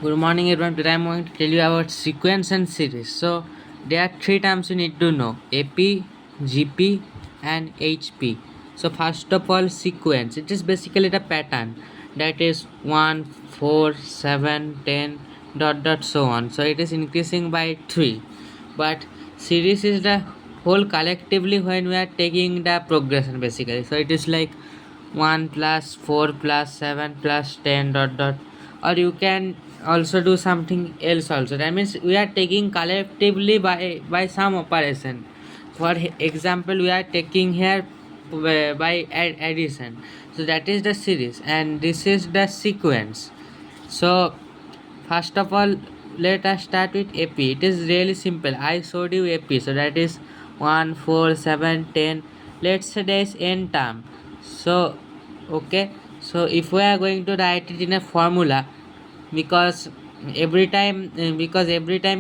Good morning, everyone. Today I'm going to tell you about sequence and series. So there are three terms you need to know: AP, GP, and HP. So first of all, sequence. It is basically the pattern that is 1, 4, 7, 10, dot dot so on. So it is increasing by 3. But series is the whole collectively when we are taking the progression basically. So it is like 1 plus 4 plus 7 plus 10 dot dot, or you can also do something else also. That means we are taking collectively by some operation. For example, we are taking here by addition. So that is the series and this is the sequence. So first of all, let us start with AP. It is really simple. I showed you AP. So that is 1, 4, 7, 10. Let's say there is n term. So, okay. So if we are going to write it in a formula, because every time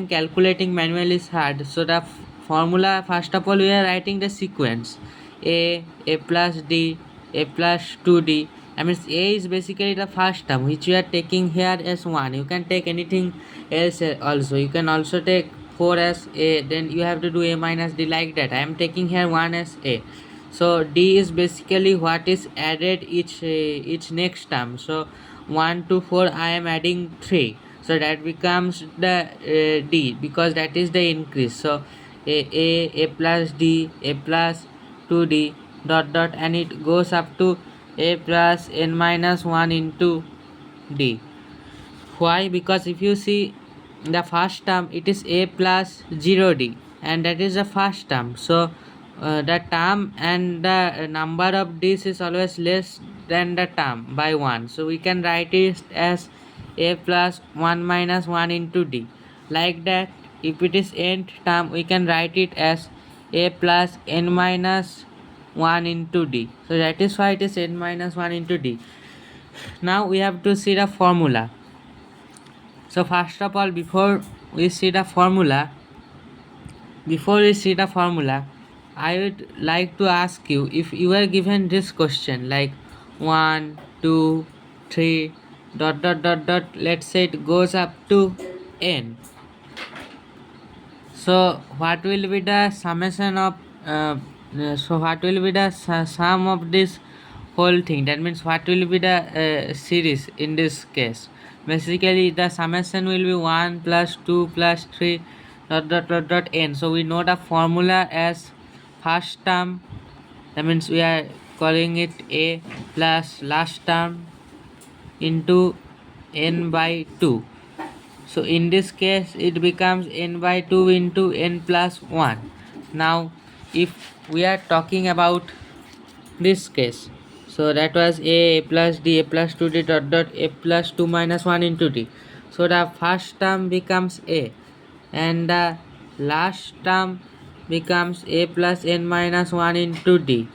calculating manually is hard. So the formula, first of all, we are writing the sequence: a plus d, a plus 2d. I mean, a is basically the first term which we are taking here as 1. You can take anything else also. You can also take 4 as a, then you have to do a minus d, like that. I am taking here 1 as a. So d is basically what is added each next term. So 1 to 4 I am adding 3, so that becomes the d, because that is the increase. So a plus d, a plus 2d, dot dot, and it goes up to a plus n minus 1 into d. Why? Because if you see the first term, it is a plus 0d, and that is the first term. So the term and the number of this is always less than the term by 1. So we can write it as a plus 1 minus 1 into d. Like that, if it is nth term, we can write it as a plus n minus 1 into d. So that is why it is n minus 1 into d. Now we have to see the formula. So first of all, before we see the formula, I would like to ask you, if you were given this question like 1, 2, 3, dot dot dot dot, let's say it goes up to n. So what will be the summation of what will be the sum of this whole thing? That means what will be the series in this case? Basically the summation will be 1 plus 2 plus 3 dot dot dot dot n. So we know the formula as first term, that means we are calling it a, plus last term into n by 2. So in this case it becomes n by 2 into n plus 1. Now if we are talking about this case, so that was a plus d, a plus 2d, dot dot, a plus 2 minus 1 into d. So the first term becomes a, and the last term becomes a plus n minus 1 into d.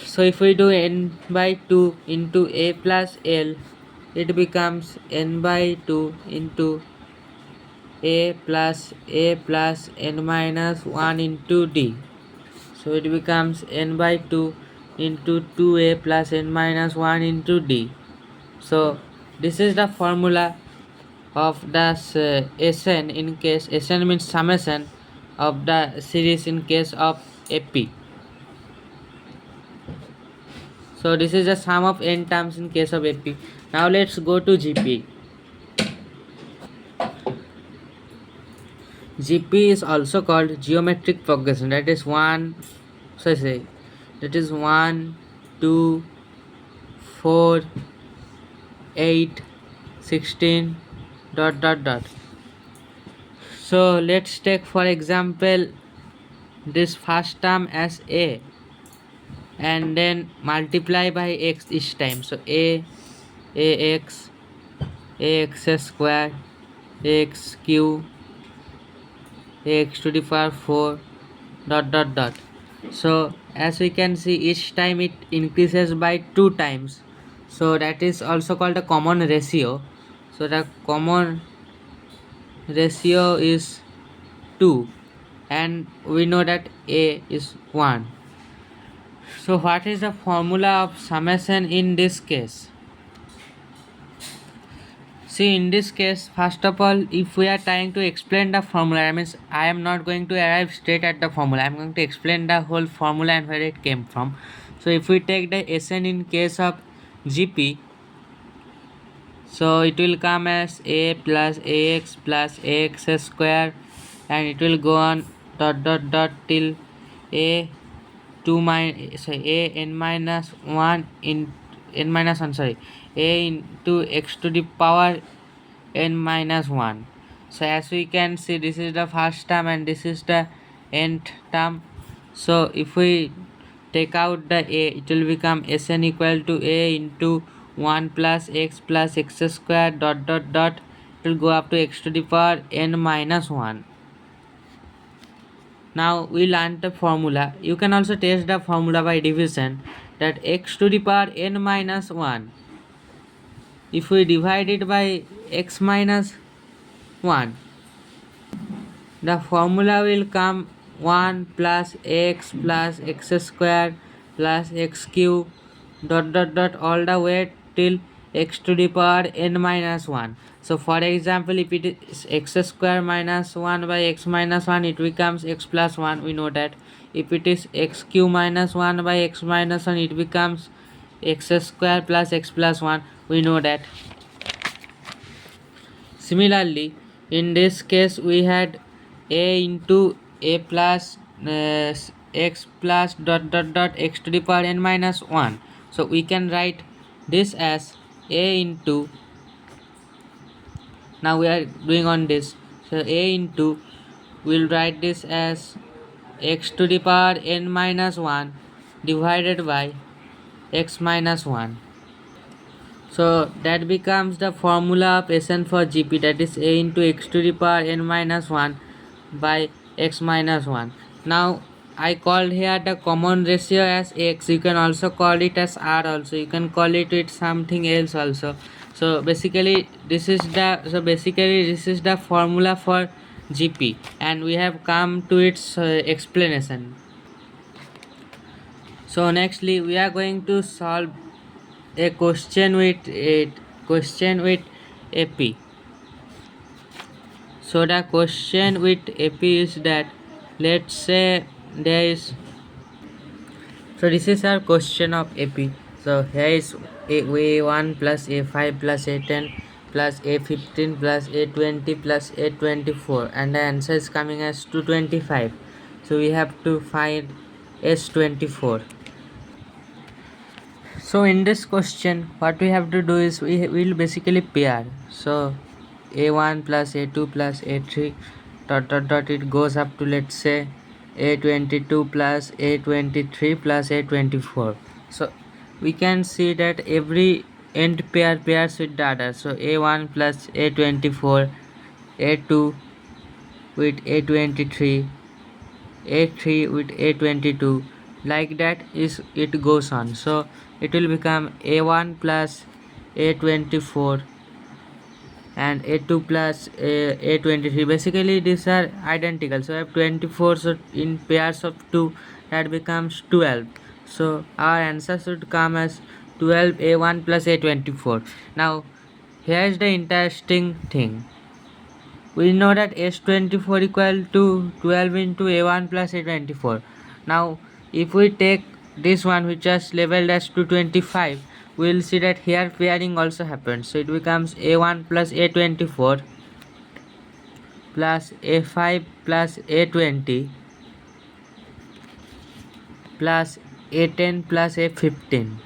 So if we do n by 2 into a plus l, it becomes n by 2 into a plus n minus 1 into d. So it becomes n by 2 into 2a plus n minus 1 into d. So this is the formula of the Sn, in case Sn means summation of the series in case of AP. So this is the sum of n terms in case of AP. Now let's go to GP. GP is also called geometric progression. That is 1, so I say, that is 1, 2, 4, 8, 16, dot dot dot. So let's take for example this first term as a, and then multiply by x each time. So ax, ax square, x cube, x to the power 4, dot dot dot. So as we can see, each time it increases by 2 times. So that is also called a common ratio. So the common ratio is 2, and we know that a is 1. So what is the formula of summation in this case? See, in this case, first of all, if we are trying to explain the formula, I means I am not going to arrive straight at the formula. I am going to explain the whole formula and where it came from. So if we take the Sn in case of Gp, so it will come as a plus ax plus ax square, and it will go on dot dot dot till a 2 minus, sorry, a n minus 1 in n minus 1, sorry, a into x to the power n minus 1. So as we can see, this is the first term and this is the nth term. So if we take out the a, it will become Sn equal to a into 1 plus x square dot dot dot, it will go up to x to the power n minus 1. Now we learned the formula. You can also test the formula by division, that x to the power n minus 1, if we divide it by x minus 1, the formula will come 1 plus x square plus x cube dot dot dot all the way till x to the power n minus 1. So for example, if it is x square minus 1 by x minus 1, it becomes x plus 1, we know that. If it is x cube minus 1 by x minus 1, it becomes x square plus x plus 1, we know that. Similarly, in this case we had a into a plus x plus dot dot dot x to the power n minus 1. So we can write this as a into, now we are doing on this, so a into, we'll write this as x to the power n minus 1 divided by x minus 1. So that becomes the formula of Sn for Gp, that is a into x to the power n minus 1 by x minus 1. Now I called here the common ratio as x. You can also call it as r also. You can call it with something else also. So basically this is the formula for Gp, and we have come to its explanation. So nextly we are going to solve a question with AP. So the question with AP is that, let's say there is, so this is our question of AP. So here is A1 plus A5 plus A10 plus A15 plus A20 plus A24, and the answer is coming as 225. So we have to find S24. So in this question, what we have to do is we will basically pair. So a1 plus a2 plus a3 dot dot dot, it goes up to, let's say, a22 plus a23 plus a24. So we can see that every end pair pairs with the other. So a1 plus a24, a2 with a23, a3 with a22, like that is it goes on. So it will become a1 plus a24 and a2 plus a23. Basically these are identical, so I have 24, so in pairs of 2 that becomes 12. So our answer should come as 12 a1 plus a24. Now here is the interesting thing. We know that S24 equal to 12 into A1 plus A24. Now if we take this one which is labeled as 225, we will see that here pairing also happens. So it becomes A1 plus A24 plus A5 plus A20 plus A10 plus A15,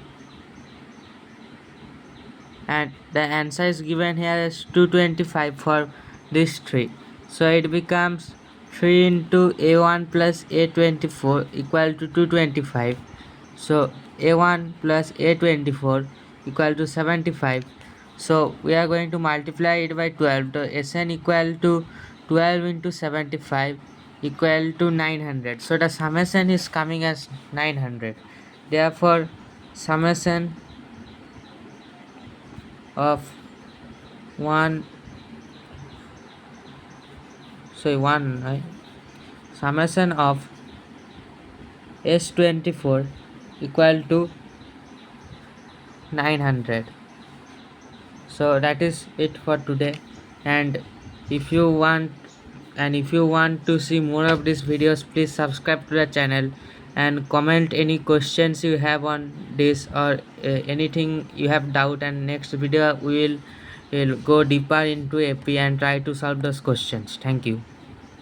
and the answer is given here as 225 for this 3. So it becomes 3 into a1 plus a24 equal to 225. So a1 plus a24 equal to 75. So we are going to multiply it by 12. The Sn equal to 12 into 75 equal to 900. So the summation is coming as 900. Therefore summation of 1 right? Summation of S24 equal to 900. So that is it for today. And if you want to see more of these videos, please subscribe to the channel and comment any questions you have on this, or anything you have doubt, and next video we will go deeper into AP and try to solve those questions. Thank you.